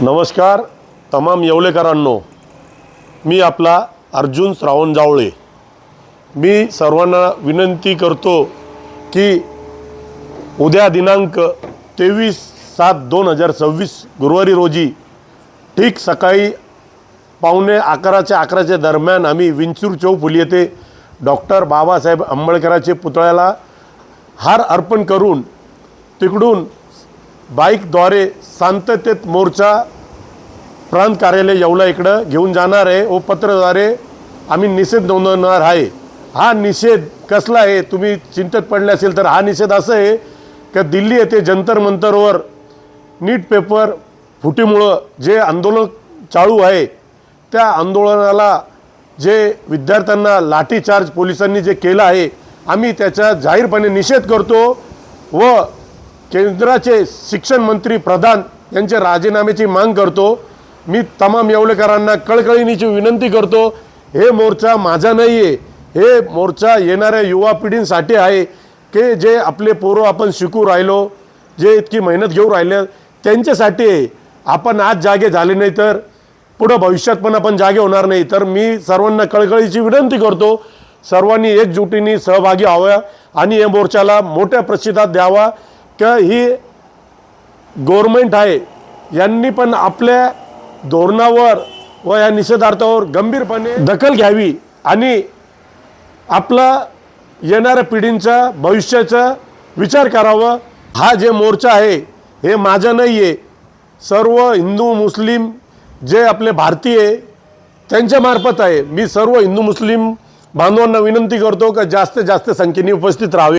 नमस्कार तमाम येवलेकरांनो, मी आपला अर्जुन श्रावण जावळे। मी सर्वांना विनंती करतो की उद्या दिनांक 23/7/2026 गुरुवारी रोजी ठीक सकाळी 11:15 दरम्यान आम्ही विंचूर चौफुली येथे डॉक्टर बाबासाहेब आंबेडकरांच्या पुतळ्याला हार अर्पण करून तिकडून बाईकद्वारे शांततेत मोर्चा प्रांत कार्यालय येवला इकडं घेऊन जाणार आहे व पत्रद्वारे आम्ही निषेध नोंदवणार आहे। हा निषेध कसला आहे तुम्ही चिंतेत पडले असेल तर हा निषेध असा आहे की दिल्ली येथे जंतर मंतरवर नीट पेपर फुटीमुळे जे आंदोलन चालू आहे त्या आंदोलनाला जे विद्यार्थ्यांना लाठीचार्ज पोलिसांनी जे केला आहे आम्ही त्याचा जाहीरपणे निषेध करतो व केंद्राचे शिक्षण मंत्री प्रधान यांचे राजीनाम्याची मांग करतो। मी तमाम येवलेकरांना कळकळीची विनंती करतो, हे मोर्चा माझा नाही आहे, हे मोर्चा येणाऱ्या युवा पिढींसाठी आहे की जे आपले पोरं आपण शिकू राहिलो, जे इतकी मेहनत घेऊ राहिले त्यांच्यासाठी आहे। आपण आज जागे झाले नाही तर पुढे भविष्यात पण आपण जागे होणार नाही। तर मी सर्वांना कळकळीची विनंती करतो, सर्वांनी एकजुटीने सहभागी व्हावा आणि या मोर्चाला मोठ्या प्रतिसाद द्यावा की ही गव्हर्नमेंट आहे यांनी पण आपल्या धोरणावर व या निषेधार्थावर गंभीरपणे दखल घ्यावी आणि आपला येणाऱ्या पिढींचा भविष्याचा विचार करावा। हा जे मोर्चा आहे हे माझा नाही आहे, सर्व हिंदू मुस्लिम जे आपले भारतीय त्यांच्या मार्फत आहे। मी सर्व हिंदू मुस्लिम बांधवांना विनंती करतो की जास्तीत जास्त संख्येने उपस्थित राहावे।